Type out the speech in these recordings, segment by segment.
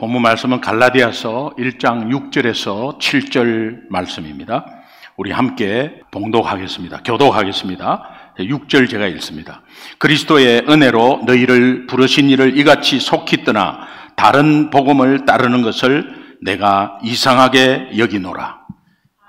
본문 말씀은 갈라디아서 1장 6절에서 7절 말씀입니다. 우리 함께 봉독하겠습니다. 교독하겠습니다. 6절 제가 읽습니다. 그리스도의 은혜로 너희를 부르신 이를 이같이 속히 떠나 다른 복음을 따르는 것을 내가 이상하게 여기노라.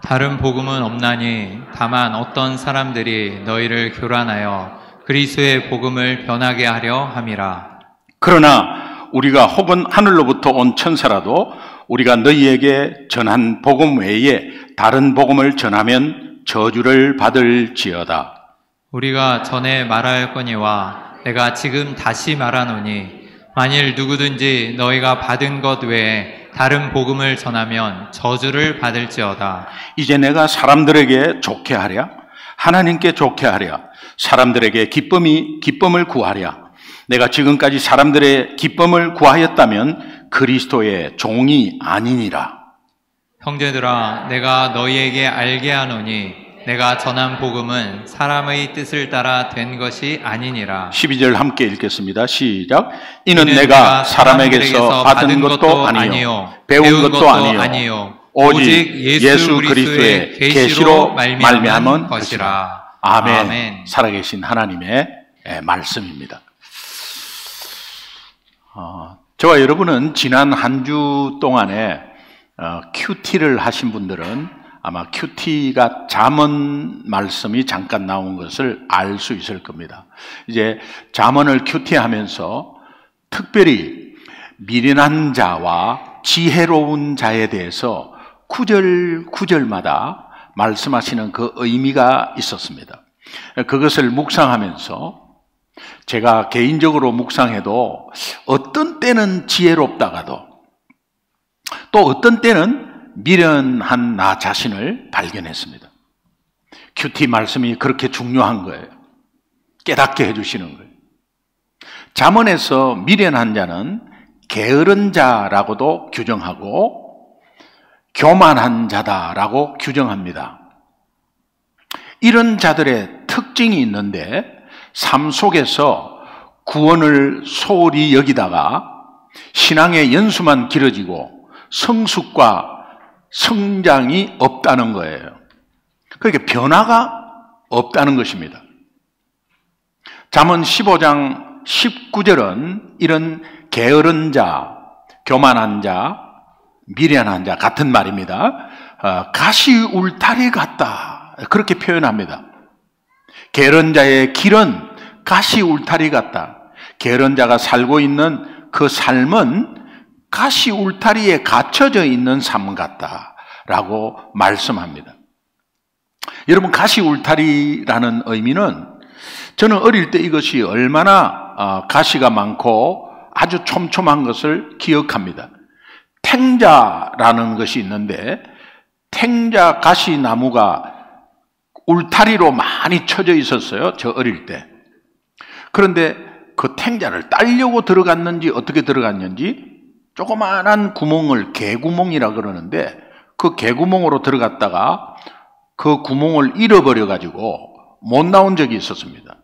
다른 복음은 없나니 다만 어떤 사람들이 너희를 교란하여 그리스도의 복음을 변하게 하려 함이라. 그러나 우리가 혹은 하늘로부터 온 천사라도 우리가 너희에게 전한 복음 외에 다른 복음을 전하면 저주를 받을지어다. 우리가 전에 말하였거니와 내가 지금 다시 말하노니 만일 누구든지 너희가 받은 것 외에 다른 복음을 전하면 저주를 받을지어다. 이제 내가 사람들에게 좋게 하랴? 하나님께 좋게 하랴? 사람들에게 기쁨을 구하랴? 내가 지금까지 사람들의 기쁨을 구하였다면 그리스도의 종이 아니니라. 형제들아, 내가 너희에게 알게 하노니 내가 전한 복음은 사람의 뜻을 따라 된 것이 아니니라. 12절 함께 읽겠습니다. 시작. 이는 내가 사람에게서 받은 것도 아니요 배운 것도 아니요 오직 예수 그리스도의 계시로 말미암은 것이라. 아멘. 살아계신 하나님의 말씀입니다. 저와 여러분은 지난 한 주 동안에 큐티를 하신 분들은 아마 큐티가 잠언 말씀이 잠깐 나온 것을 알 수 있을 겁니다. 이제 잠언을 큐티하면서 특별히 미련한 자와 지혜로운 자에 대해서 구절마다 말씀하시는 그 의미가 있었습니다. 그것을 묵상하면서 제가 개인적으로 묵상해도 어떤 때는 지혜롭다가도 또 어떤 때는 미련한 나 자신을 발견했습니다. 큐티 말씀이 그렇게 중요한 거예요. 깨닫게 해주시는 거예요. 잠언에서 미련한 자는 게으른 자라고도 규정하고 교만한 자다라고 규정합니다. 이런 자들의 특징이 있는데 삶 속에서 구원을 소홀히 여기다가 신앙의 연수만 길어지고 성숙과 성장이 없다는 거예요. 그러니까 변화가 없다는 것입니다. 잠언 15장 19절은 이런 게으른 자, 교만한 자, 미련한 자 같은 말입니다. 가시 울타리 같다 그렇게 표현합니다. 게으른 자의 길은 가시 울타리 같다. 게으른 자가 살고 있는 그 삶은 가시 울타리에 갇혀져 있는 삶 같다라고 말씀합니다. 여러분, 가시 울타리라는 의미는 저는 어릴 때 이것이 얼마나 가시가 많고 아주 촘촘한 것을 기억합니다. 탱자라는 것이 있는데 탱자 가시 나무가 울타리로 많이 쳐져 있었어요. 저 어릴 때. 그런데 그 탱자를 따려고 들어갔는지 어떻게 들어갔는지 조그마한 구멍을 개구멍이라 그러는데 그 개구멍으로 들어갔다가 그 구멍을 잃어버려 가지고 못 나온 적이 있었습니다.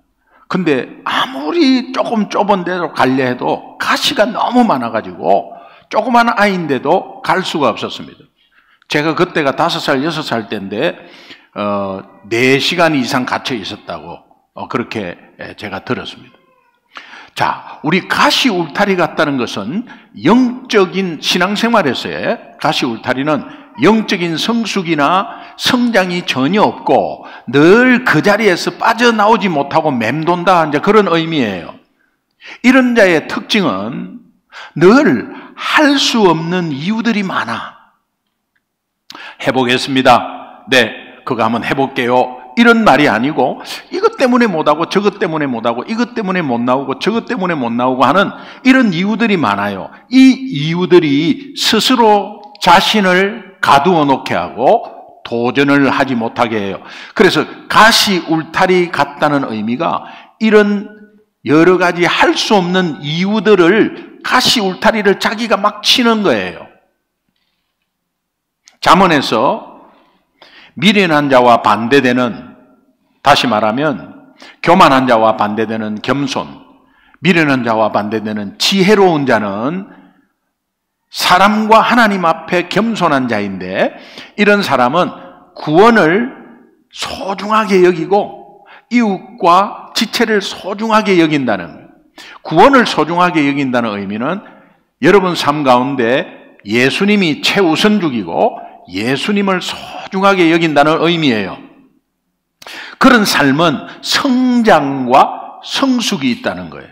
근데 아무리 조금 좁은 데로 가려 해도 가시가 너무 많아 가지고 조그마한 아이인데도 갈 수가 없었습니다. 제가 그때가 5살, 6살 때인데 4시간 이상 갇혀 있었다고 그렇게 제가 들었습니다. 자, 우리 가시 울타리 같다는 것은 영적인 신앙생활에서의 가시 울타리는 영적인 성숙이나 성장이 전혀 없고 늘 그 자리에서 빠져나오지 못하고 맴돈다 이제 그런 의미예요. 이런 자의 특징은 늘 할 수 없는 이유들이 많아. 해보겠습니다. 네, 그거 한번 해볼게요. 이런 말이 아니고 이것 때문에 못하고 저것 때문에 못하고 이것 때문에 못 나오고 저것 때문에 못 나오고 하는 이런 이유들이 많아요. 이 이유들이 스스로 자신을 가두어 놓게 하고 도전을 하지 못하게 해요. 그래서 가시 울타리 같다는 의미가 이런 여러 가지 할 수 없는 이유들을 가시 울타리를 자기가 막 치는 거예요. 잠언에서 미련한 자와 반대되는, 다시 말하면 교만한 자와 반대되는 겸손, 미련한 자와 반대되는 지혜로운 자는 사람과 하나님 앞에 겸손한 자인데, 이런 사람은 구원을 소중하게 여기고 이웃과 지체를 소중하게 여긴다는 거예요. 구원을 소중하게 여긴다는 의미는 여러분 삶 가운데 예수님이 최우선주기고 예수님을 소중하게 여긴다는 의미예요. 그런 삶은 성장과 성숙이 있다는 거예요.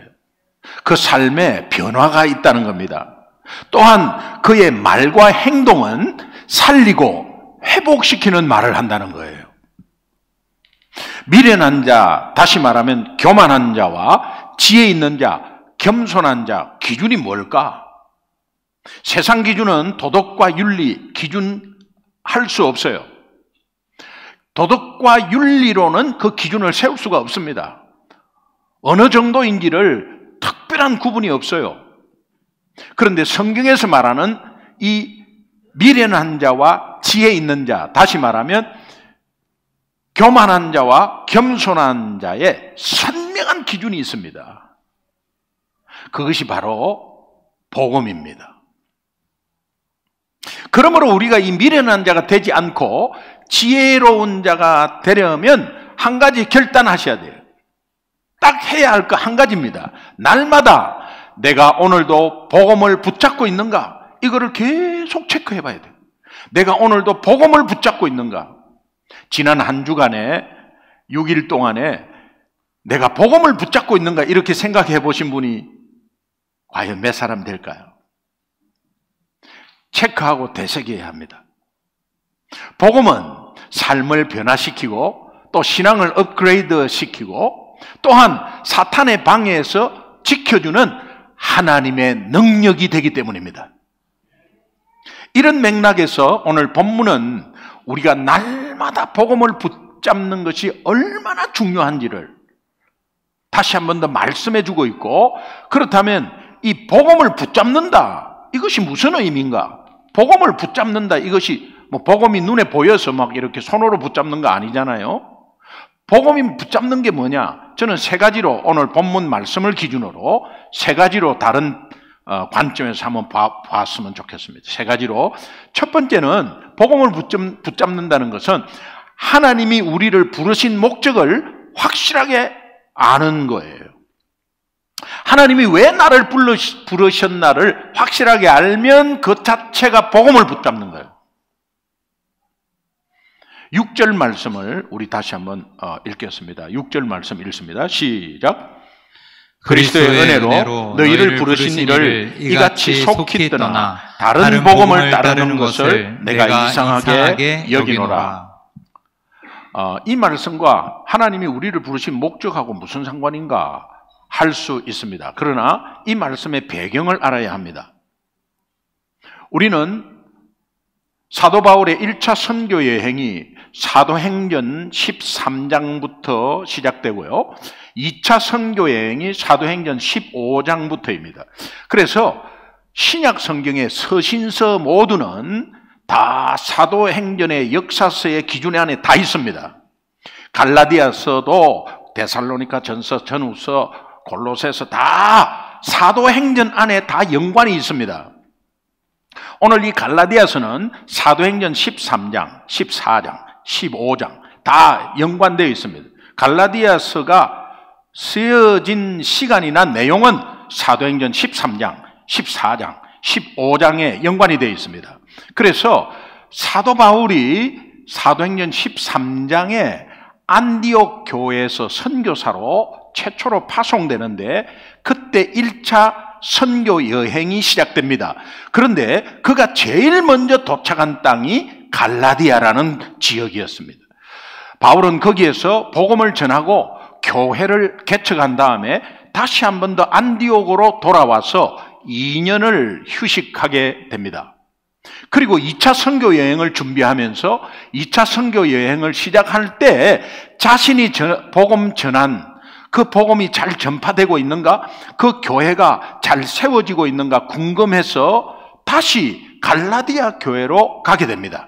그 삶에 변화가 있다는 겁니다. 또한 그의 말과 행동은 살리고 회복시키는 말을 한다는 거예요. 미련한 자, 다시 말하면 교만한 자와 지혜 있는 자, 겸손한 자, 기준이 뭘까? 세상 기준은 도덕과 윤리 기준 할 수 없어요. 도덕과 윤리로는 그 기준을 세울 수가 없습니다. 어느 정도인지를 특별한 구분이 없어요. 그런데 성경에서 말하는 이 미련한 자와 지혜 있는 자, 다시 말하면 교만한 자와 겸손한 자의 선명한 기준이 있습니다. 그것이 바로 복음입니다. 그러므로 우리가 이 미련한 자가 되지 않고 지혜로운 자가 되려면 한 가지 결단하셔야 돼요. 딱 해야 할 거 한 가지입니다. 날마다 내가 오늘도 복음을 붙잡고 있는가? 이거를 계속 체크해 봐야 돼요. 내가 오늘도 복음을 붙잡고 있는가? 지난 한 주간에 6일 동안에 내가 복음을 붙잡고 있는가? 이렇게 생각해 보신 분이 과연 몇 사람 될까요? 체크하고 되새겨야 합니다. 복음은 삶을 변화시키고 또 신앙을 업그레이드 시키고 또한 사탄의 방해에서 지켜주는 하나님의 능력이 되기 때문입니다. 이런 맥락에서 오늘 본문은 우리가 날마다 복음을 붙잡는 것이 얼마나 중요한지를 다시 한 번 더 말씀해 주고 있고, 그렇다면 이 복음을 붙잡는다, 이것이 무슨 의미인가? 복음을 붙잡는다, 이것이 뭐 복음이 눈에 보여서 막 이렇게 손으로 붙잡는 거 아니잖아요. 복음이 붙잡는 게 뭐냐? 저는 세 가지로 오늘 본문 말씀을 기준으로 세 가지로 다른 관점에서 한번 봤으면 좋겠습니다. 세 가지로. 첫 번째는 복음을 붙잡는다는 것은 하나님이 우리를 부르신 목적을 확실하게 아는 거예요. 하나님이 왜 나를 부르셨나를 확실하게 알면 그 자체가 복음을 붙잡는 거예요. 6절 말씀을 우리 다시 한번 읽겠습니다. 6절 말씀 읽습니다. 시작. 그리스도의 은혜로 너희를 부르신 이를 이같이 속히 떠나 다른 복음을 따르는 것을 내가 이상하게 여기노라. 이 말씀과 하나님이 우리를 부르신 목적하고 무슨 상관인가 할 수 있습니다. 그러나 이 말씀의 배경을 알아야 합니다. 우리는 사도 바울의 1차 선교 여행이 사도행전 13장부터 시작되고요. 2차 선교 여행이 사도행전 15장부터입니다. 그래서 신약 성경의 서신서 모두는 다 사도행전의 역사서의 기준 안에 다 있습니다. 갈라디아서도 데살로니가 전서, 전후서, 골로새서 다 사도행전 안에 다 연관이 있습니다. 오늘 이 갈라디아서는 사도행전 13장, 14장, 15장 다 연관되어 있습니다. 갈라디아서가 쓰여진 시간이나 내용은 사도행전 13장, 14장, 15장에 연관이 되어 있습니다. 그래서 사도 바울이 사도행전 13장에 안디옥 교회에서 선교사로 최초로 파송되는데 그때 1차 선교 여행이 시작됩니다. 그런데 그가 제일 먼저 도착한 땅이 갈라디아라는 지역이었습니다. 바울은 거기에서 복음을 전하고 교회를 개척한 다음에 다시 한 번 더 안디옥으로 돌아와서 2년을 휴식하게 됩니다. 그리고 2차 선교 여행을 준비하면서 2차 선교 여행을 시작할 때 자신이 복음 전한 그 복음이 잘 전파되고 있는가, 그 교회가 잘 세워지고 있는가 궁금해서 다시 갈라디아 교회로 가게 됩니다.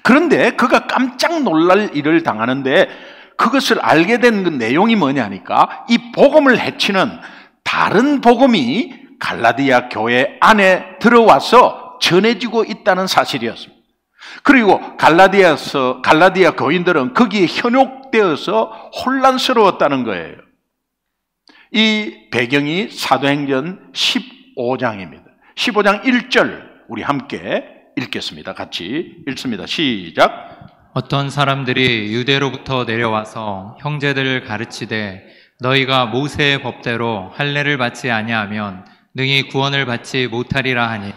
그런데 그가 깜짝 놀랄 일을 당하는데 그것을 알게 된 그 내용이 뭐냐니까 이 복음을 해치는 다른 복음이 갈라디아 교회 안에 들어와서 전해지고 있다는 사실이었습니다. 그리고 갈라디아 교인들은 거기에 현혹되어서 혼란스러웠다는 거예요. 이 배경이 사도행전 15장입니다. 15장 1절 우리 함께 읽겠습니다. 같이 읽습니다. 시작. 어떤 사람들이 유대로부터 내려와서 형제들을 가르치되 너희가 모세의 법대로 할례를 받지 아니하면 능히 구원을 받지 못하리라 하니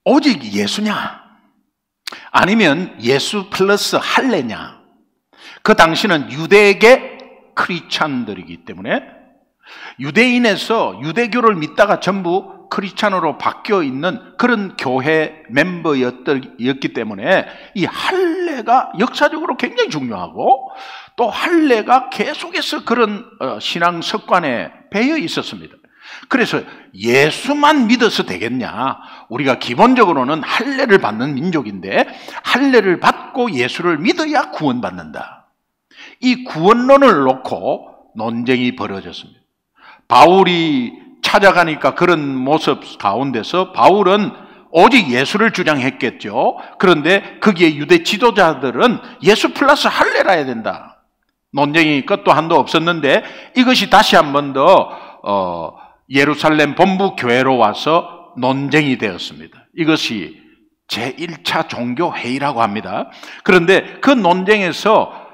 오직 예수냐? 아니면 예수 플러스 할례냐? 그 당시는 유대계 크리스찬들이기 때문에 유대인에서 유대교를 믿다가 전부 크리스찬으로 바뀌어 있는 그런 교회 멤버였기 때문에 이 할례가 역사적으로 굉장히 중요하고 또 할례가 계속해서 그런 신앙 습관에 배어 있었습니다. 그래서 예수만 믿어서 되겠냐? 우리가 기본적으로는 할례를 받는 민족인데 할례를 받고 예수를 믿어야 구원받는다. 이 구원론을 놓고 논쟁이 벌어졌습니다. 바울이 찾아가니까 그런 모습 가운데서 바울은 오직 예수를 주장했겠죠. 그런데 거기에 유대 지도자들은 예수 플러스 할례라 해야 된다. 논쟁이 끝도 한도 없었는데 이것이 다시 한 번 더 예루살렘 본부 교회로 와서 논쟁이 되었습니다. 이것이 제1차 종교회의라고 합니다. 그런데 그 논쟁에서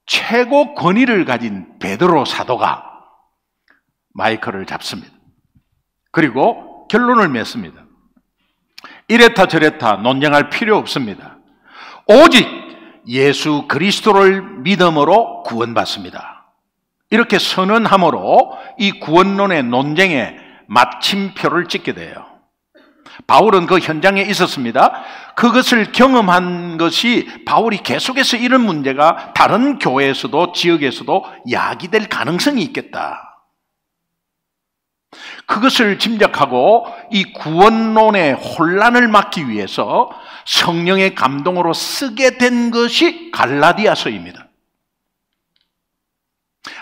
최고 권위를 가진 베드로 사도가 마이크를 잡습니다. 그리고 결론을 맺습니다. 이랬다 저랬다 논쟁할 필요 없습니다. 오직 예수 그리스도를 믿음으로 구원받습니다. 이렇게 선언함으로 이 구원론의 논쟁에 마침표를 찍게 돼요. 바울은 그 현장에 있었습니다. 그것을 경험한 것이 바울이 계속해서 이런 문제가 다른 교회에서도 지역에서도 야기될 가능성이 있겠다. 그것을 짐작하고 이 구원론의 혼란을 막기 위해서 성령의 감동으로 쓰게 된 것이 갈라디아서입니다.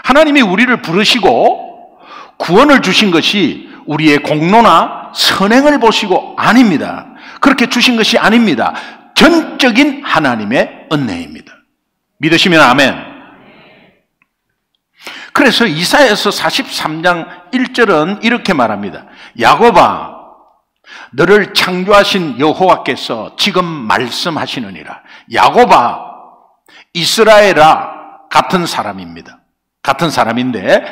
하나님이 우리를 부르시고 구원을 주신 것이 우리의 공로나 선행을 보시고 아닙니다. 그렇게 주신 것이 아닙니다. 전적인 하나님의 은혜입니다. 믿으시면 아멘. 그래서 이사야서 43장 1절은 이렇게 말합니다. 야곱아, 너를 창조하신 여호와께서 지금 말씀하시느니라. 야곱아, 이스라엘아 같은 사람입니다. 같은 사람인데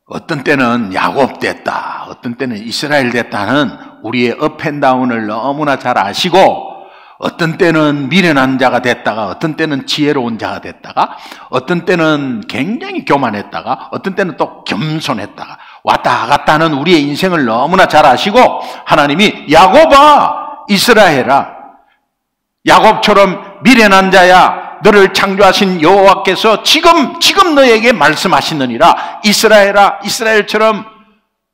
어떤 때는 야곱 됐다, 어떤 때는 이스라엘 됐다는 우리의 업앤다운을 너무나 잘 아시고 어떤 때는 미련한 자가 됐다가 어떤 때는 지혜로운 자가 됐다가 어떤 때는 굉장히 교만했다가 어떤 때는 또 겸손했다가 왔다 갔다 하는 우리의 인생을 너무나 잘 아시고 하나님이 야곱아, 이스라엘아, 야곱처럼 미련한 자야, 너를 창조하신 여호와께서 지금 너에게 말씀하시느니라. 이스라엘아, 이스라엘처럼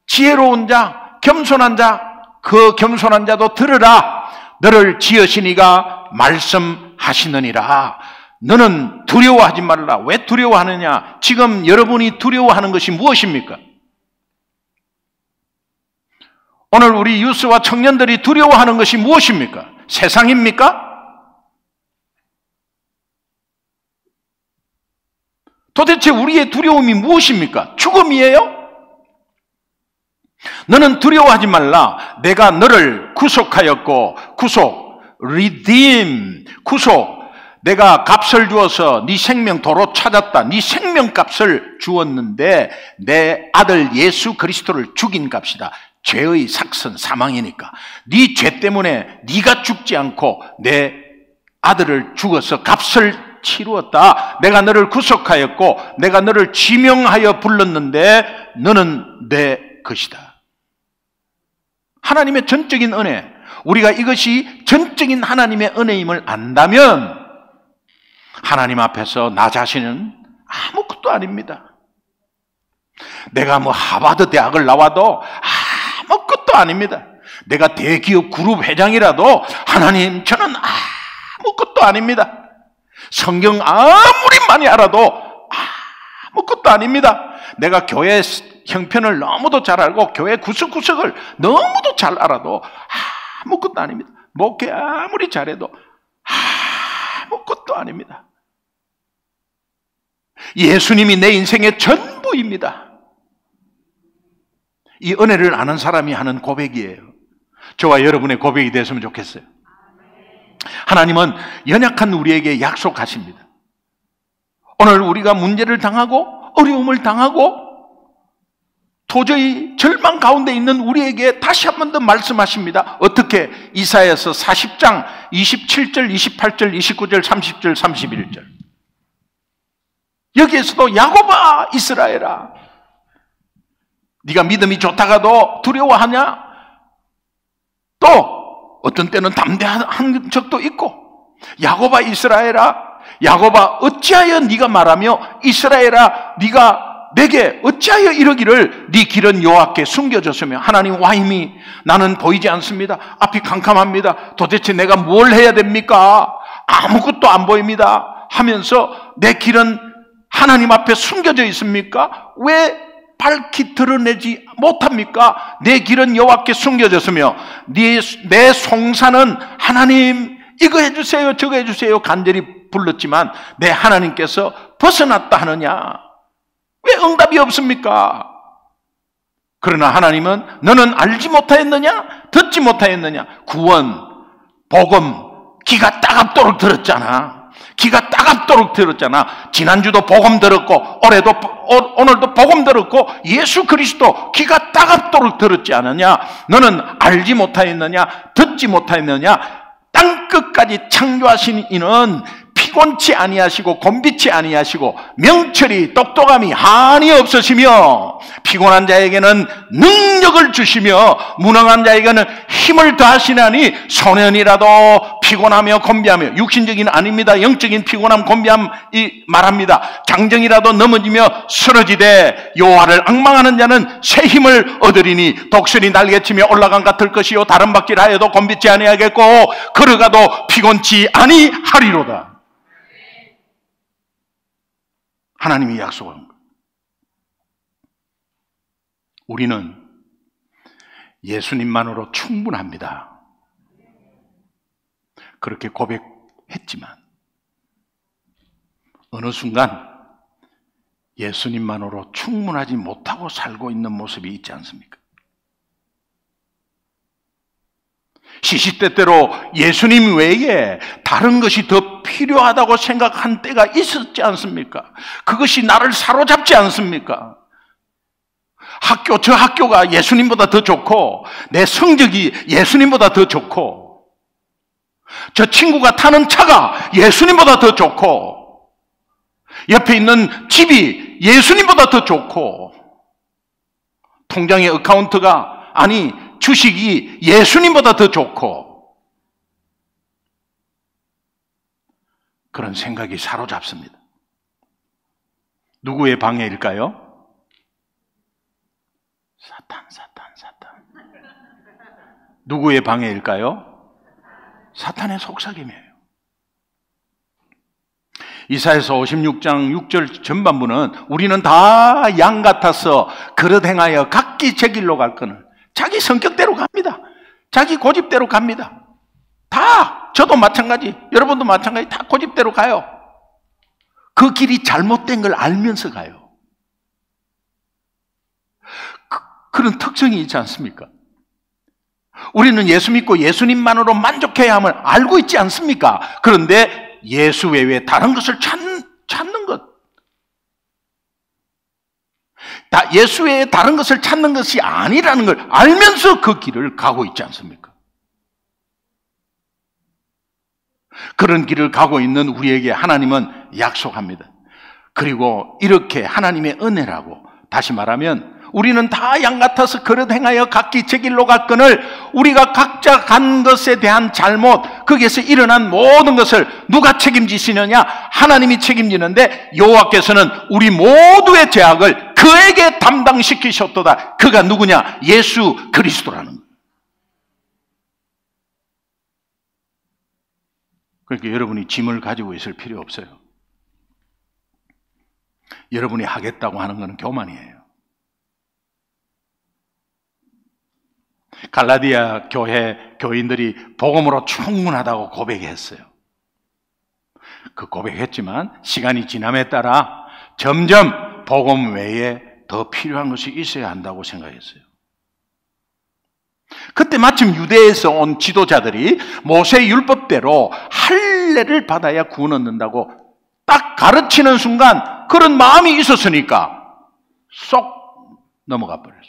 지혜로운 자, 겸손한 자, 그 겸손한 자도 들으라. 너를 지으신 이가 말씀하시느니라. 너는 두려워하지 말라. 왜 두려워하느냐? 지금 여러분이 두려워하는 것이 무엇입니까? 오늘 우리 유스와 청년들이 두려워하는 것이 무엇입니까? 세상입니까? 도대체 우리의 두려움이 무엇입니까? 죽음이에요? 너는 두려워하지 말라. 내가 너를 구속하였고, redeem, 구속. 내가 값을 주어서 네 생명 도로 찾았다. 네 생명값을 주었는데 내 아들 예수 그리스도를 죽인 값이다. 죄의 삭선 사망이니까. 네 죄 때문에 네가 죽지 않고 내 아들을 죽어서 값을 치루었다. 내가 너를 구속하였고 내가 너를 지명하여 불렀는데 너는 내 것이다. 하나님의 전적인 은혜, 우리가 이것이 전적인 하나님의 은혜임을 안다면 하나님 앞에서 나 자신은 아무것도 아닙니다. 내가 하버드 대학을 나와도 아무것도 아닙니다. 내가 대기업 그룹 회장이라도 하나님 저는 아무것도 아닙니다. 성경 아무리 많이 알아도 아무것도 아닙니다. 내가 교회 형편을 너무도 잘 알고 교회 구석구석을 너무도 잘 알아도 아무것도 아닙니다. 목회 아무리 잘해도 아무것도 아닙니다. 예수님이 내 인생의 전부입니다. 이 은혜를 아는 사람이 하는 고백이에요. 저와 여러분의 고백이 됐으면 좋겠어요. 하나님은 연약한 우리에게 약속하십니다. 오늘 우리가 문제를 당하고 어려움을 당하고 도저히 절망 가운데 있는 우리에게 다시 한 번 더 말씀하십니다. 어떻게? 이사야서 40장 27절, 28절, 29절, 30절, 31절. 여기에서도 야곱아 이스라엘아, 네가 믿음이 좋다가도 두려워하냐? 또 어떤 때는 담대한 적도 있고, 야곱아 이스라엘아, 야곱아 어찌하여 네가 말하며 이스라엘아 네가 내게 어찌하여 이러기를 네 길은 여호와께 숨겨졌으며 하나님 와임이 나는 보이지 않습니다. 앞이 캄캄합니다. 도대체 내가 뭘 해야 됩니까? 아무것도 안 보입니다 하면서 내 길은 하나님 앞에 숨겨져 있습니까? 왜 밝히 드러내지 못합니까? 내 길은 여호와께 숨겨졌으며 내 송사는 하나님 이거 해주세요 저거 해주세요 간절히 불렀지만 내 하나님께서 벗어났다 하느냐? 왜 응답이 없습니까? 그러나 하나님은 너는 알지 못하였느냐? 듣지 못하였느냐? 구원, 복음, 귀가 따갑도록 들었잖아. 귀가 따갑도록 들었잖아. 지난주도 복음 들었고 오늘도 복음 들었고 예수 그리스도 귀가 따갑도록 들었지 않느냐? 너는 알지 못하였느냐? 듣지 못하였느냐? 땅끝까지 창조하신 이는 피곤치 아니하시고 곤비치 아니하시고 명철이 똑똑함이 한이 없으시며 피곤한 자에게는 능력을 주시며 무능한 자에게는 힘을 더하시나니 소년이라도 피곤하며 곤비하며 육신적인 아닙니다. 영적인 피곤함 곤비함 말합니다. 장정이라도 넘어지며 쓰러지되 여호와를 앙망하는 자는 새 힘을 얻으리니 독수리 날개치며 올라간 같을 것이요 다른 바퀴하여도 곤비치 아니하겠고 걸어가도 피곤치 아니하리로다. 하나님이 약속한 것. 우리는 예수님만으로 충분합니다. 그렇게 고백했지만 어느 순간 예수님만으로 충분하지 못하고 살고 있는 모습이 있지 않습니까? 시시때때로 예수님 외에 다른 것이 더 필요하다고 생각한 때가 있었지 않습니까? 그것이 나를 사로잡지 않습니까? 저 학교가 예수님보다 더 좋고 내 성적이 예수님보다 더 좋고 저 친구가 타는 차가 예수님보다 더 좋고 옆에 있는 집이 예수님보다 더 좋고 통장의 어카운트가 주식이 예수님보다 더 좋고 그런 생각이 사로잡습니다. 누구의 방해일까요? 사탄. 누구의 방해일까요? 사탄의 속삭임이에요. 이사야서 56장 6절 전반부는 우리는 다 양 같아서 그릇 행하여 각기 제 길로 갈 거는 자기 성격대로 갑니다. 자기 고집대로 갑니다. 다 저도 마찬가지, 여러분도 마찬가지 다 고집대로 가요. 그 길이 잘못된 걸 알면서 가요. 그런 특성이 있지 않습니까? 우리는 예수 믿고 예수님만으로 만족해야 함을 알고 있지 않습니까? 그런데 예수 외에 다른 것을 찾는 것, 예수 외에 다른 것을 찾는 것이 아니라는 걸 알면서 그 길을 가고 있지 않습니까? 그런 길을 가고 있는 우리에게 하나님은 약속합니다. 그리고 이렇게 하나님의 은혜라고, 다시 말하면 우리는 다 양 같아서 그릇 행하여 각기 제 길로 갔거늘 우리가 각자 간 것에 대한 잘못, 거기에서 일어난 모든 것을 누가 책임지시느냐? 하나님이 책임지는데 여호와께서는 우리 모두의 죄악을 그에게 담당시키셨도다. 그가 누구냐? 예수 그리스도라는 거예요. 그러니까 여러분이 짐을 가지고 있을 필요 없어요. 여러분이 하겠다고 하는 것은 교만이에요. 갈라디아 교회 교인들이 복음으로 충분하다고 고백했어요. 그 고백했지만 시간이 지남에 따라 점점 복음 외에 더 필요한 것이 있어야 한다고 생각했어요. 그때 마침 유대에서 온 지도자들이 모세 율법대로 할례를 받아야 구원 얻는다고 딱 가르치는 순간 그런 마음이 있었으니까 쏙 넘어가 버렸어요.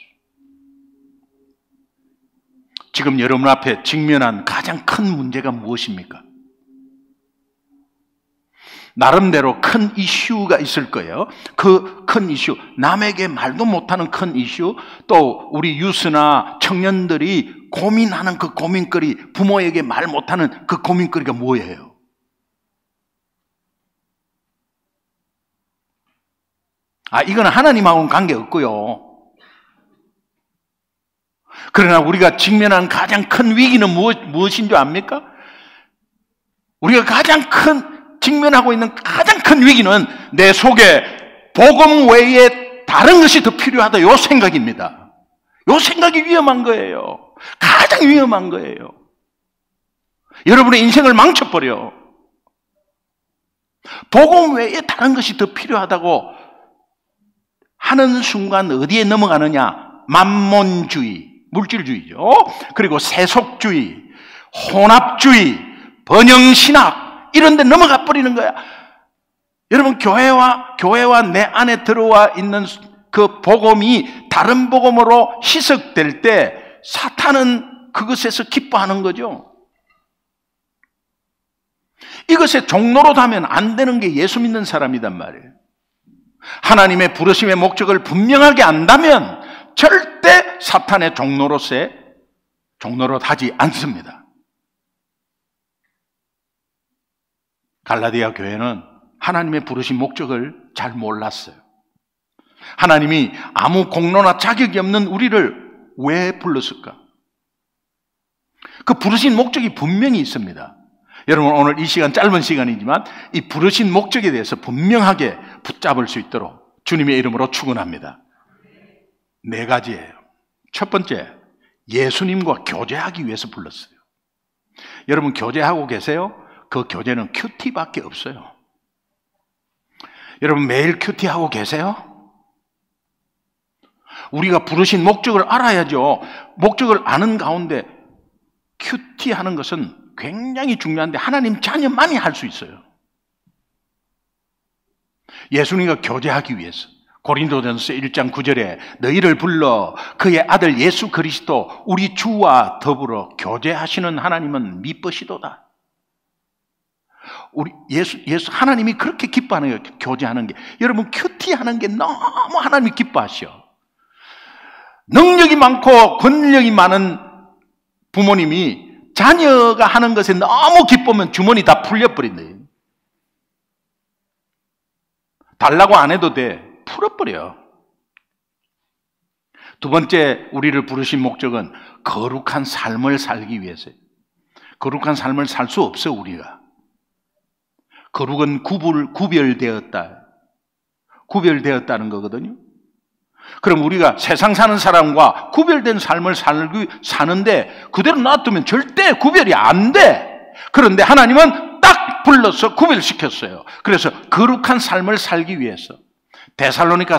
지금 여러분 앞에 직면한 가장 큰 문제가 무엇입니까? 나름대로 큰 이슈가 있을 거예요. 그 큰 이슈, 남에게 말도 못하는 큰 이슈, 또 우리 유스나 청년들이 고민하는 그 고민거리, 부모에게 말 못하는 그 고민거리가 뭐예요? 이거는 하나님하고는 관계없고요. 그러나 우리가 직면한 가장 큰 위기는 무엇인 줄 압니까? 우리가 직면하고 있는 가장 큰 위기는 내 속에 복음 외에 다른 것이 더 필요하다, 요 생각입니다. 요 생각이 위험한 거예요. 가장 위험한 거예요. 여러분의 인생을 망쳐버려. 복음 외에 다른 것이 더 필요하다고 하는 순간 어디에 넘어가느냐? 만몬주의, 물질주의죠. 그리고 세속주의, 혼합주의, 번영신학, 이런 데 넘어가 버리는 거야. 여러분, 교회와 내 안에 들어와 있는 그 복음이 다른 복음으로 희석될 때 사탄은 그것에서 기뻐하는 거죠. 이것에 종로로 하면 안 되는 게 예수 믿는 사람이단 말이에요. 하나님의 부르심의 목적을 분명하게 안다면 절대 사탄의 종로로 하지 않습니다. 갈라디아 교회는 하나님의 부르신 목적을 잘 몰랐어요. 하나님이 아무 공로나 자격이 없는 우리를 왜 불렀을까? 그 부르신 목적이 분명히 있습니다. 여러분, 오늘 이 시간 짧은 시간이지만 이 부르신 목적에 대해서 분명하게 붙잡을 수 있도록 주님의 이름으로 축원합니다. 4가지예요. 첫 번째, 예수님과 교제하기 위해서 불렀어요. 여러분, 교제하고 계세요? 그 교제는 큐티밖에 없어요. 여러분, 매일 큐티하고 계세요? 우리가 부르신 목적을 알아야죠. 목적을 아는 가운데 큐티하는 것은 굉장히 중요한데 하나님 자녀만이 할 수 있어요. 예수님과 교제하기 위해서 고린도전서 1장 9절에 너희를 불러 그의 아들 예수 그리스도 우리 주와 더불어 교제하시는 하나님은 미쁘시도다. 우리 예수 하나님이 그렇게 기뻐하는 거예요. 교제하는 게. 여러분, 큐티하는 게 너무 하나님이 기뻐하셔. 능력이 많고 권력이 많은 부모님이 자녀가 하는 것에 너무 기쁘면 주머니 다 풀려버린대요. 달라고 안 해도 돼. 풀어버려. 두 번째, 우리를 부르신 목적은 거룩한 삶을 살기 위해서예요. 거룩한 삶을 살 수 없어, 우리가. 거룩은 구별되었다는 거거든요. 그럼 우리가 세상 사는 사람과 구별된 삶을 사는데 그대로 놔두면 절대 구별이 안 돼. 그런데 하나님은 딱 불러서 구별시켰어요. 그래서 거룩한 삶을 살기 위해서 데살로니가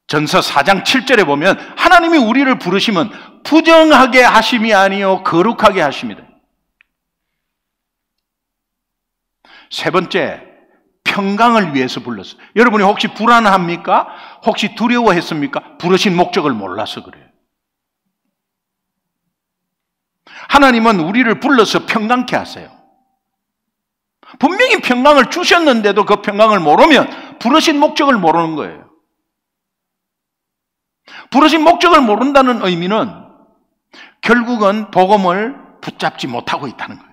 전서 4장 7절에 보면 하나님이 우리를 부르시면 부정하게 하심이 아니요 거룩하게 하심이다. 세 번째, 평강을 위해서 불렀어요. 여러분이 혹시 불안합니까? 혹시 두려워했습니까? 부르신 목적을 몰라서 그래요. 하나님은 우리를 불러서 평강케 하세요. 분명히 평강을 주셨는데도 그 평강을 모르면 부르신 목적을 모르는 거예요. 부르신 목적을 모른다는 의미는 결국은 복음을 붙잡지 못하고 있다는 거예요.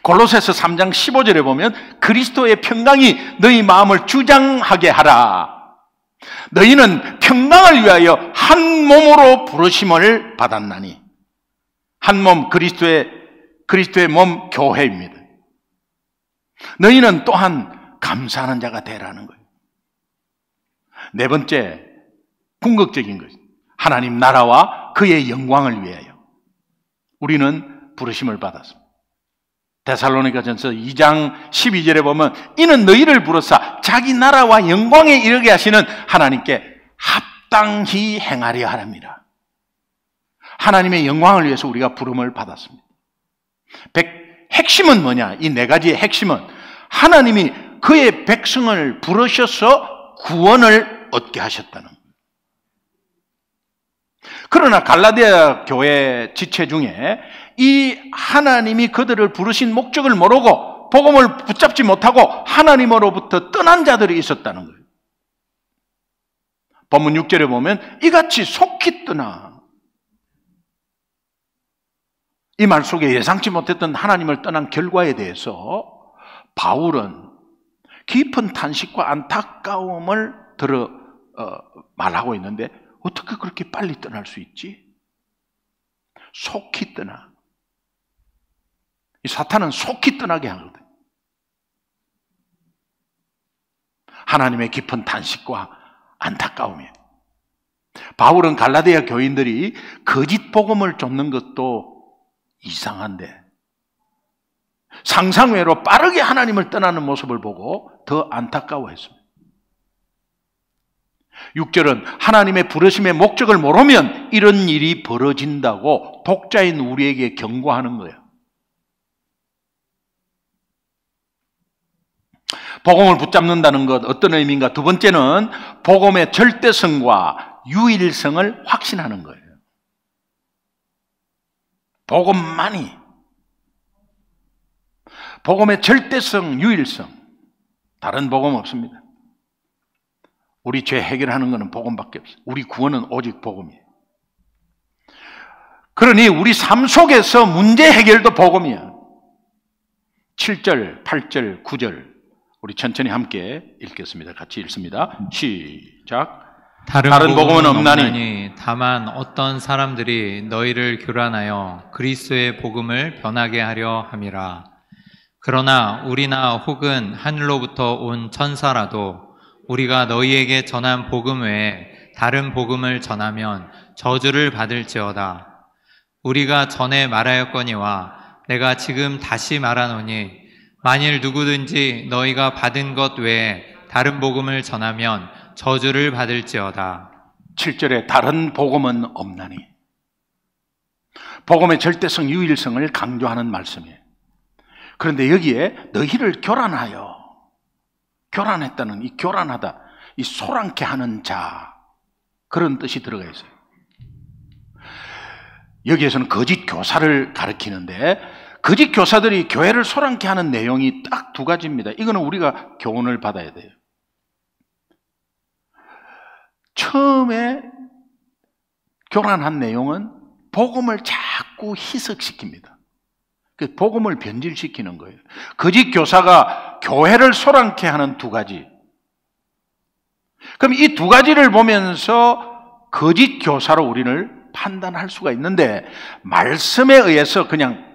골로새서 3장 15절에 보면 그리스도의 평강이 너희 마음을 주장하게 하라. 너희는 평강을 위하여 한 몸으로 부르심을 받았나니. 한 몸, 그리스도의 몸 교회입니다. 너희는 또한 감사하는 자가 되라는 거예요. 네 번째, 궁극적인 것. 하나님 나라와 그의 영광을 위하여 우리는 부르심을 받았습니다. 데살로니가전서 2장 12절에 보면 이는 너희를 부르사 자기 나라와 영광에 이르게 하시는 하나님께 합당히 행하려 하랍니다. 하나님의 영광을 위해서 우리가 부름을 받았습니다. 핵심은 뭐냐? 이 네 가지의 핵심은 하나님이 그의 백성을 부르셔서 구원을 얻게 하셨다는 거예요. 그러나 갈라디아 교회 지체 중에 이 하나님이 그들을 부르신 목적을 모르고 복음을 붙잡지 못하고 하나님으로부터 떠난 자들이 있었다는 거예요. 본문 6절에 보면 이같이 속히 떠나, 이 말 속에 예상치 못했던 하나님을 떠난 결과에 대해서 바울은 깊은 탄식과 안타까움을 말하고 있는데 어떻게 그렇게 빨리 떠날 수 있지? 속히 떠나. 이 사탄은 속히 떠나게 하거든. 하나님의 깊은 탄식과 안타까움이에요. 바울은 갈라디아 교인들이 거짓 복음을 쫓는 것도 이상한데 상상외로 빠르게 하나님을 떠나는 모습을 보고 더 안타까워했습니다. 6절은 하나님의 부르심의 목적을 모르면 이런 일이 벌어진다고 독자인 우리에게 경고하는 거예요. 복음을 붙잡는다는 것 어떤 의미인가? 두 번째는 복음의 절대성과 유일성을 확신하는 거예요. 복음의 절대성, 유일성, 다른 복음 없습니다. 우리 죄 해결하는 것은 복음밖에 없어요. 우리 구원은 오직 복음이에요. 그러니 우리 삶 속에서 문제 해결도 복음이에요. 7절, 8절, 9절 우리 천천히 함께 읽겠습니다. 같이 읽습니다. 시작. 다른 복음은 없나니 다만 어떤 사람들이 너희를 교란하여 그리스도의 복음을 변하게 하려 함이라. 그러나 우리나 혹은 하늘로부터 온 천사라도 우리가 너희에게 전한 복음 외에 다른 복음을 전하면 저주를 받을지어다. 우리가 전에 말하였거니와 내가 지금 다시 말하노니 만일 누구든지 너희가 받은 것 외에 다른 복음을 전하면 저주를 받을지어다. 7절에 다른 복음은 없나니, 복음의 절대성, 유일성을 강조하는 말씀이에요. 그런데 여기에 너희를 교란하여, 교란했다는 이 교란하다, 이 소란케 하는 자, 그런 뜻이 들어가 있어요. 여기에서는 거짓 교사를 가리키는데 거짓 교사들이 교회를 소란케 하는 내용이 딱 두 가지입니다. 이거는 우리가 교훈을 받아야 돼요. 처음에 교란한 내용은 복음을 자꾸 희석시킵니다. 그 복음을 변질시키는 거예요. 거짓 교사가 교회를 소란케 하는 두 가지. 그럼 이 두 가지를 보면서 거짓 교사로 우리를 판단할 수가 있는데 말씀에 의해서 그냥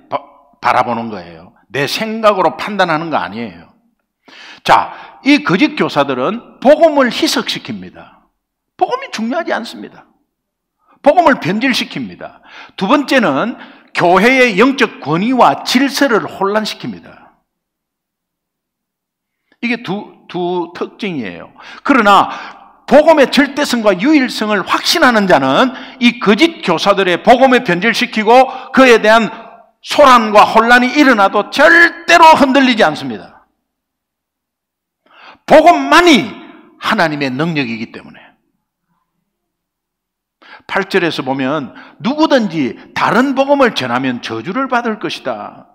바라보는 거예요. 내 생각으로 판단하는 거 아니에요. 자, 이 거짓 교사들은 복음을 희석시킵니다. 복음이 중요하지 않습니다. 복음을 변질시킵니다. 두 번째는 교회의 영적 권위와 질서를 혼란시킵니다. 이게 두 특징이에요. 그러나 복음의 절대성과 유일성을 확신하는 자는 이 거짓 교사들의 복음을 변질시키고 그에 대한 소란과 혼란이 일어나도 절대로 흔들리지 않습니다. 복음만이 하나님의 능력이기 때문에. 8절에서 보면 누구든지 다른 복음을 전하면 저주를 받을 것이다.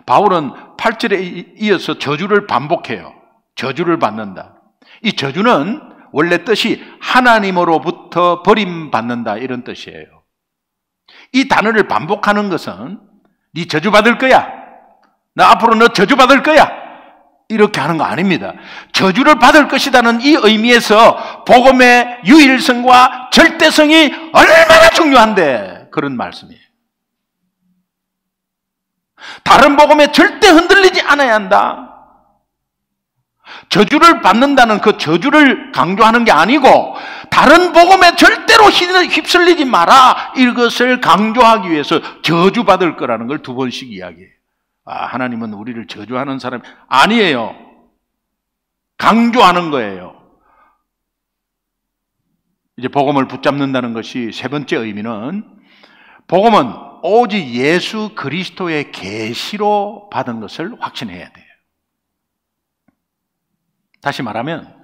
바울은 8절에 이어서 저주를 반복해요. 저주를 받는다. 이 저주는 원래 뜻이 하나님으로부터 버림받는다, 이런 뜻이에요. 이 단어를 반복하는 것은 네 저주받을 거야, 나 앞으로 너 저주받을 거야, 이렇게 하는 거 아닙니다. 저주를 받을 것이라는 이 의미에서 복음의 유일성과 절대성이 얼마나 중요한데 그런 말씀이에요. 다른 복음에 절대 흔들리지 않아야 한다. 저주를 받는다는 그 저주를 강조하는 게 아니고 다른 복음에 절대로 휩쓸리지 마라, 이것을 강조하기 위해서 저주받을 거라는 걸 두 번씩 이야기해요. 하나님은 우리를 저주하는 사람이 아니에요. 강조하는 거예요. 이제 복음을 붙잡는다는 것이 세 번째 의미는, 복음은 오직 예수 그리스도의 계시로 받은 것을 확신해야 돼요. 다시 말하면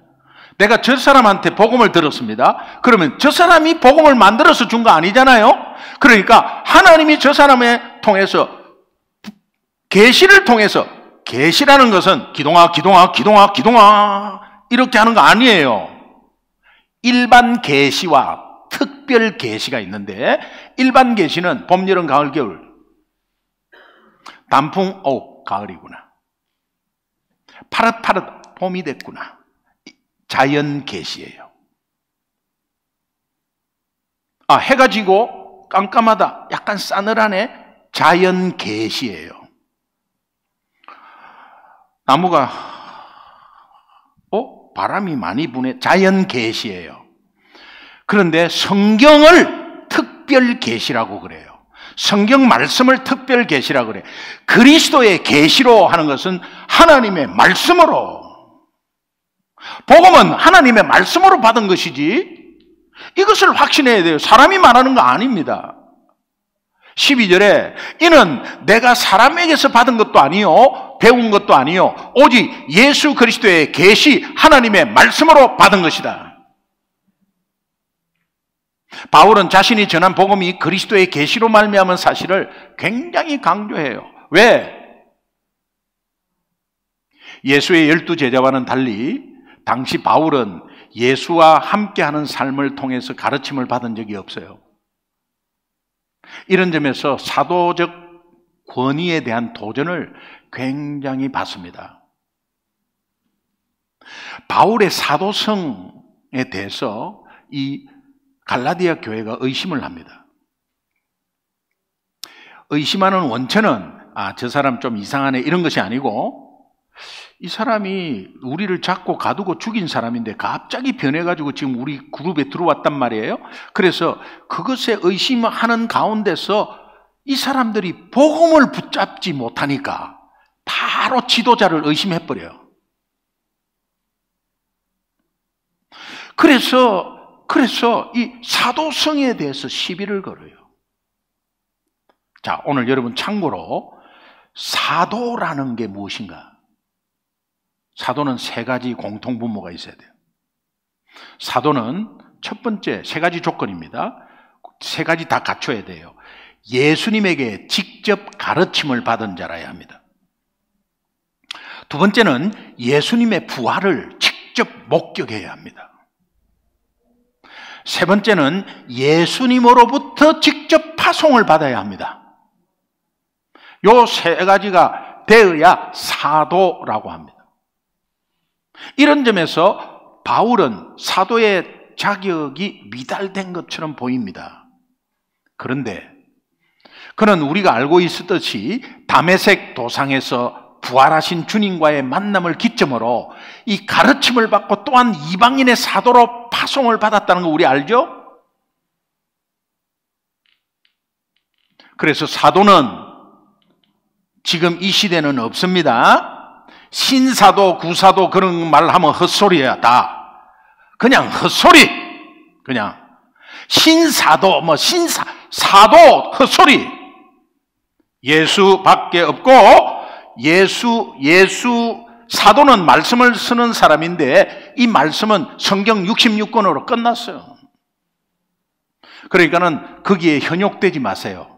내가 저 사람한테 복음을 들었습니다. 그러면 저 사람이 복음을 만들어서 준 거 아니잖아요. 그러니까 하나님이 저 사람에 통해서, 계시를 통해서, 계시라는 것은 기동아 이렇게 하는 거 아니에요. 일반 계시와 특별 계시가 있는데, 일반 계시는 봄, 여름, 가을, 겨울, 단풍, 가을이구나, 파릇파릇 봄이 됐구나, 자연 계시예요. 해가 지고 깜깜하다, 약간 싸늘하네, 자연 계시예요. 나무가 바람이 많이 부네, 자연 계시예요. 그런데 성경을 특별 계시라고 그래요. 성경 말씀을 특별 계시라고 그래요. 그리스도의 계시로 하는 것은 하나님의 말씀으로, 복음은 하나님의 말씀으로 받은 것이지, 이것을 확신해야 돼요. 사람이 말하는 거 아닙니다. 12절에 이는 내가 사람에게서 받은 것도 아니요, 배운 것도 아니요, 오직 예수 그리스도의 계시, 하나님의 말씀으로 받은 것이다. 바울은 자신이 전한 복음이 그리스도의 계시로 말미암은 사실을 굉장히 강조해요. 왜? 예수의 12 제자와는 달리 당시 바울은 예수와 함께하는 삶을 통해서 가르침을 받은 적이 없어요. 이런 점에서 사도적 권위에 대한 도전을 굉장히 받습니다. 바울의 사도성에 대해서 이 갈라디아 교회가 의심을 합니다. 의심하는 원천은 저 사람 좀 이상하네, 이런 것이 아니고, 이 사람이 우리를 잡고 가두고 죽인 사람인데 갑자기 변해가지고 지금 우리 그룹에 들어왔단 말이에요. 그래서 그것에 의심하는 가운데서 이 사람들이 복음을 붙잡지 못하니까 바로 지도자를 의심해버려요. 그래서 이 사도성에 대해서 시비를 걸어요. 자, 오늘 여러분 참고로 사도라는 게 무엇인가? 사도는 세 가지 공통분모가 있어야 돼요. 사도는 첫 번째 세 가지 조건입니다. 세 가지 다 갖춰야 돼요. 예수님에게 직접 가르침을 받은 자라야 합니다. 두 번째는 예수님의 부활을 직접 목격해야 합니다. 세 번째는 예수님으로부터 직접 파송을 받아야 합니다. 요 세 가지가 되어야 사도라고 합니다. 이런 점에서 바울은 사도의 자격이 미달된 것처럼 보입니다. 그런데 그는 우리가 알고 있었듯이 다메섹 도상에서 부활하신 주님과의 만남을 기점으로 이 가르침을 받고 또한 이방인의 사도로 파송을 받았다는 거 우리 알죠? 그래서 사도는 지금 이 시대는 없습니다. 신사도, 구사도 그런 말 하면 헛소리야, 다. 그냥 헛소리. 그냥. 신사도, 사도, 헛소리. 예수밖에 없고, 사도는 말씀을 쓰는 사람인데, 이 말씀은 성경 66권으로 끝났어요. 그러니까는 거기에 현혹되지 마세요.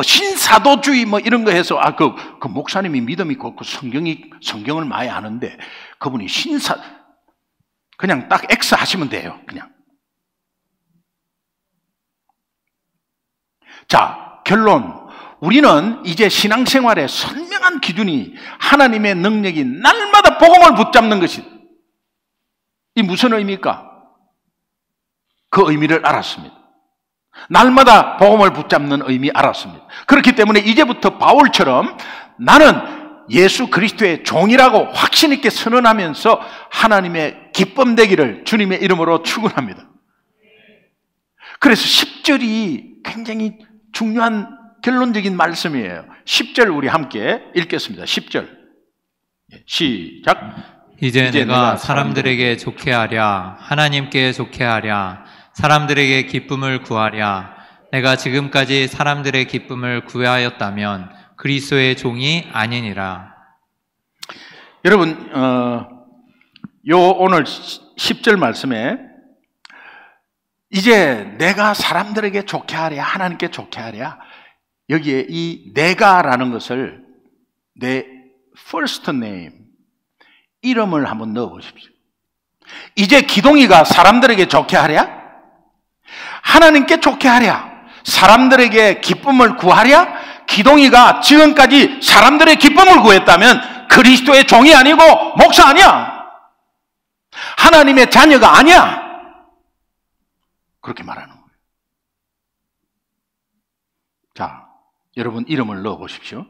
신사도주의 이런 거 해서 그 목사님이 믿음이 곱고 성경을 많이 아는데 그분이 그냥 딱 X 하시면 돼요. 그냥. 자, 결론. 우리는 이제 신앙생활에 선명한 기준이 하나님의 능력이 날마다 복음을 붙잡는 것이, 이 무슨 의미입니까? 그 의미를 알았습니다. 날마다 복음을 붙잡는 의미 알았습니다. 그렇기 때문에 이제부터 바울처럼 나는 예수 그리스도의 종이라고 확신 있게 선언하면서 하나님의 기쁨 되기를 주님의 이름으로 축원합니다. 그래서 10절이 굉장히 중요한 결론적인 말씀이에요. 10절 우리 함께 읽겠습니다. 10절 시작. 이제 내가 사람들에게 좋게 하랴, 하나님께 좋게 하랴, 사람들에게 기쁨을 구하랴. 내가 지금까지 사람들의 기쁨을 구하였다면 그리스도의 종이 아니니라. 여러분, 오늘 10절 말씀에 이제 내가 사람들에게 좋게 하랴, 하나님께 좋게 하랴, 여기에 이 내가라는 것을 내 first name, 이름을 한번 넣어 보십시오. 이제 기동이가 사람들에게 좋게 하랴, 하나님께 좋게 하랴, 사람들에게 기쁨을 구하랴. 기동이가 지금까지 사람들의 기쁨을 구했다면 그리스도의 종이 아니고 목사 아니야, 하나님의 자녀가 아니야, 그렇게 말하는 거예요. 자, 여러분 이름을 넣어 보십시오.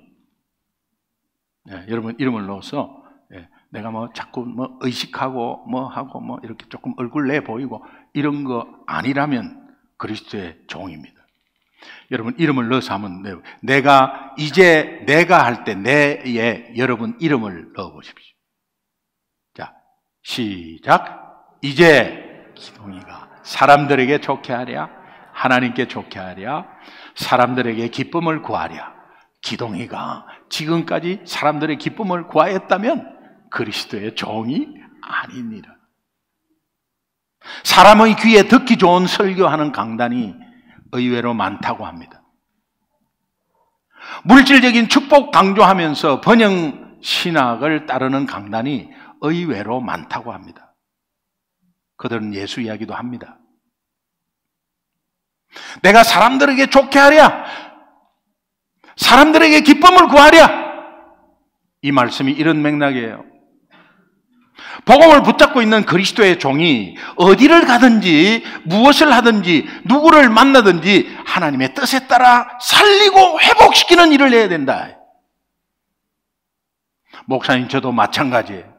여러분 이름을 넣어서 내가 자꾸 의식하고 하고 이렇게 조금 얼굴 내 보이고 이런 거 아니라면 그리스도의 종입니다. 여러분 이름을 넣어서 하면 내가 이제 내가 할 때 내에 여러분 이름을 넣어 보십시오. 자, 시작. 이제 기동이가 사람들에게 좋게 하랴, 하나님께 좋게 하랴, 사람들에게 기쁨을 구하랴. 기동이가 지금까지 사람들의 기쁨을 구하였다면 그리스도의 종이 아니니라. 사람의 귀에 듣기 좋은 설교하는 강단이 의외로 많다고 합니다. 물질적인 축복 강조하면서 번영 신학을 따르는 강단이 의외로 많다고 합니다. 그들은 예수 이야기도 합니다. 내가 사람들에게 좋게 하랴, 사람들에게 기쁨을 구하랴, 이 말씀이 이런 맥락이에요. 복음을 붙잡고 있는 그리스도의 종이 어디를 가든지 무엇을 하든지 누구를 만나든지 하나님의 뜻에 따라 살리고 회복시키는 일을 해야 된다. 목사님 저도 마찬가지예요.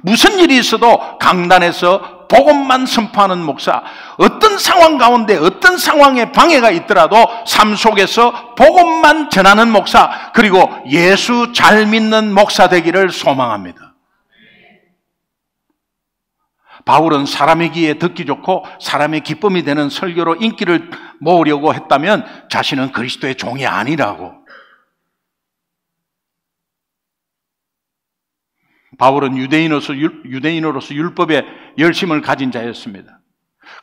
무슨 일이 있어도 강단에서 복음만 선포하는 목사, 어떤 상황 가운데 어떤 상황에 방해가 있더라도 삶 속에서 복음만 전하는 목사, 그리고 예수 잘 믿는 목사 되기를 소망합니다. 바울은 사람의 귀에 듣기 좋고 사람의 기쁨이 되는 설교로 인기를 모으려고 했다면 자신은 그리스도의 종이 아니라고. 바울은 유대인으로서 율법에 열심을 가진 자였습니다.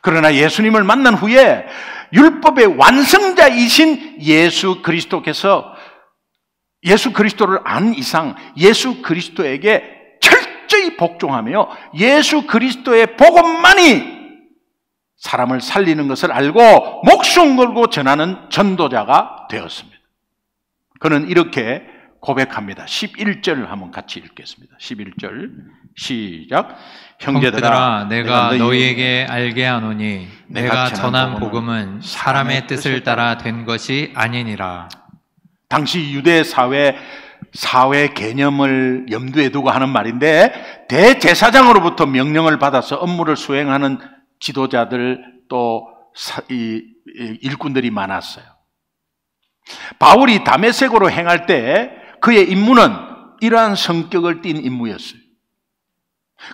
그러나 예수님을 만난 후에 율법의 완성자이신 예수 그리스도께서 예수 그리스도를 안 이상 예수 그리스도에게 철저히 복종하며 예수 그리스도의 복음만이 사람을 살리는 것을 알고 목숨 걸고 전하는 전도자가 되었습니다. 그는 이렇게 고백합니다. 11절 한번 같이 읽겠습니다. 11절 시작. 형제들아, 내가 너희에게 알게 하노니 내가 전한 복음은 사람의 뜻을 따라 된 것이 아니니라. 당시 유대 사회 개념을 염두에 두고 하는 말인데, 대제사장으로부터 명령을 받아서 업무를 수행하는 지도자들 또 일꾼들이 많았어요. 바울이 다메섹으로 행할 때 그의 임무는 이러한 성격을 띤 임무였어요.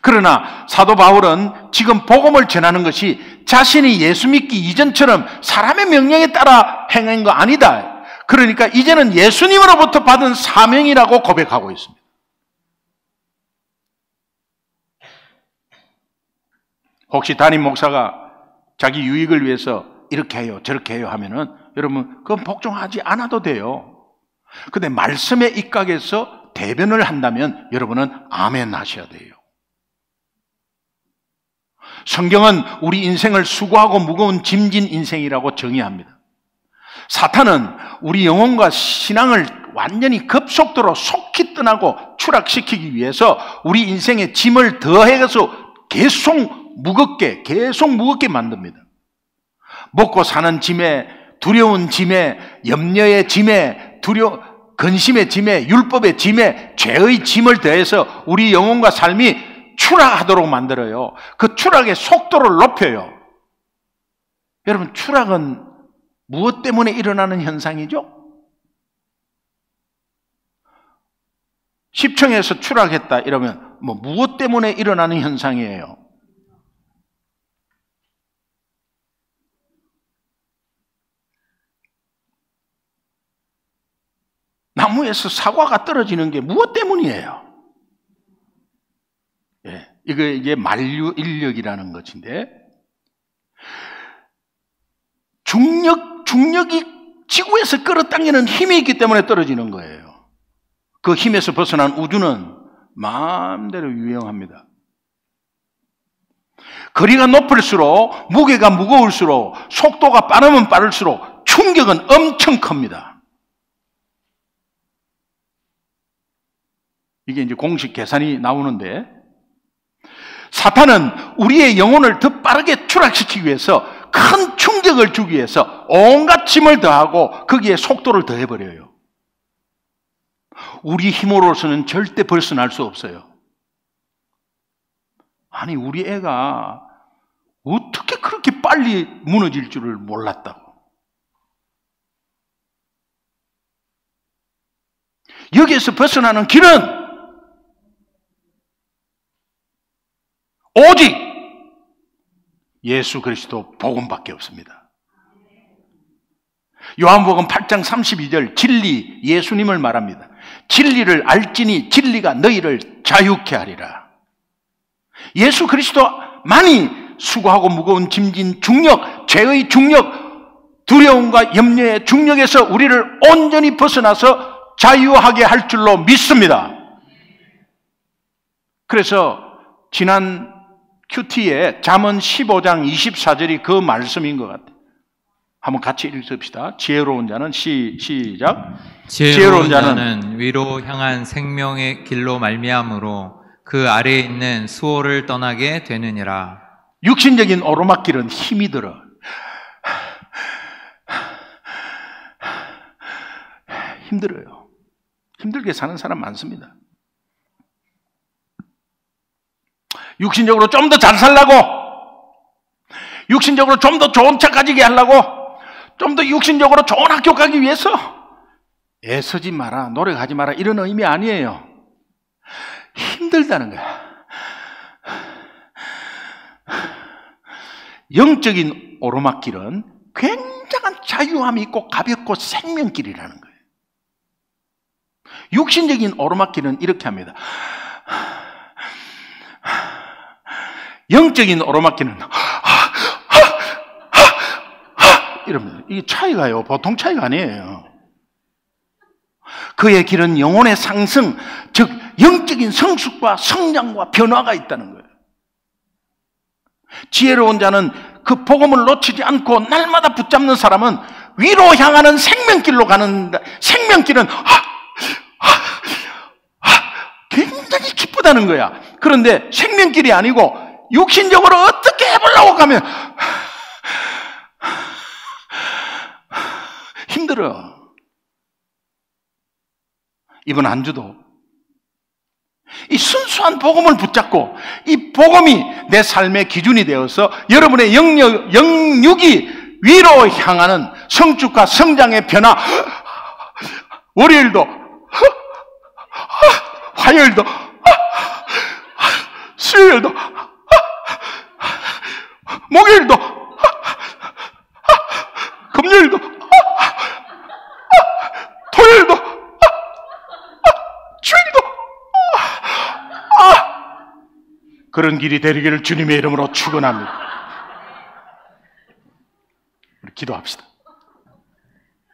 그러나 사도 바울은 지금 복음을 전하는 것이 자신이 예수 믿기 이전처럼 사람의 명령에 따라 행한 거 아니다. 그러니까 이제는 예수님으로부터 받은 사명이라고 고백하고 있습니다. 혹시 담임 목사가 자기 유익을 위해서 이렇게 해요, 저렇게 해요 하면은 여러분 그건 복종하지 않아도 돼요. 근데 말씀에 입각해서 대변을 한다면 여러분은 아멘 하셔야 돼요. 성경은 우리 인생을 수고하고 무거운 짐진 인생이라고 정의합니다. 사탄은 우리 영혼과 신앙을 완전히 급속도로 속히 떠나고 추락시키기 위해서 우리 인생에 짐을 더해서 계속 무겁게 만듭니다. 먹고 사는 짐에, 두려운 짐에, 염려의 짐에, 근심의 짐에, 율법의 짐에 죄의 짐을 더해서 우리 영혼과 삶이 추락하도록 만들어요. 그 추락의 속도를 높여요. 여러분, 추락은 무엇 때문에 일어나는 현상이죠? 10층에서 추락했다 이러면 무엇 때문에 일어나는 현상이에요? 나무에서 사과가 떨어지는 게 무엇 때문이에요? 예, 이게 만류 인력이라는 것인데, 중력이 지구에서 끌어당기는 힘이 있기 때문에 떨어지는 거예요. 그 힘에서 벗어난 우주는 마음대로 유영합니다. 거리가 높을수록, 무게가 무거울수록, 속도가 빠르면 빠를수록 충격은 엄청 큽니다. 이게 이제 공식 계산이 나오는데, 사탄은 우리의 영혼을 더 빠르게 추락시키기 위해서, 큰 충격을 주기 위해서 온갖 짐을 더하고 거기에 속도를 더해버려요. 우리 힘으로서는 절대 벗어날 수 없어요. 아니, 우리 애가 어떻게 그렇게 빨리 무너질 줄을 몰랐다고. 여기에서 벗어나는 길은 오직 예수 그리스도 복음밖에 없습니다. 요한복음 8장 32절, 진리, 예수님을 말합니다. 진리를 알지니 진리가 너희를 자유케 하리라. 예수 그리스도만이 수고하고 무거운 짐진 중력, 죄의 중력, 두려움과 염려의 중력에서 우리를 온전히 벗어나서 자유하게 할 줄로 믿습니다. 그래서 지난 큐티에 잠언 15장 24절이 그 말씀인 것 같아요. 한번 같이 읽읍시다. 지혜로운 자는 시작. 지혜로운 자는 위로 향한 생명의 길로 말미암으로 그 아래에 있는 수호를 떠나게 되느니라. 육신적인 오르막길은 힘이 들어. 힘들어요. 힘들게 사는 사람 많습니다. 육신적으로 좀 더 잘 살라고, 육신적으로 좀 더 좋은 차 가지게 하려고, 좀 더 육신적으로 좋은 학교 가기 위해서 애쓰지 마라, 노력하지 마라, 이런 의미 아니에요. 힘들다는 거야. 영적인 오르막길은 굉장한 자유함이 있고 가볍고 생명길이라는 거예요. 육신적인 오르막길은 이렇게 합니다. 영적인 오르막길은 이러면 이게 차이가요, 보통 차이가 아니에요. 그의 길은 영혼의 상승, 즉 영적인 성숙과 성장과 변화가 있다는 거예요. 지혜로운 자는 그 복음을 놓치지 않고 날마다 붙잡는 사람은 위로 향하는 생명길로 가는, 생명길은 굉장히 기쁘다는 거야. 그런데 생명길이 아니고 육신적으로 어떻게 해보려고 가면 힘들어. 이번 한 주도 이 순수한 복음을 붙잡고 이 복음이 내 삶의 기준이 되어서 여러분의 영육이 위로 향하는 성축과 성장의 변화, 월요일도, 화요일도, 수요일도, 목요일도, 금요일도, 토요일도, 주일도, 그런 길이 되리기를 주님의 이름으로 축원합니다. 우리 기도합시다.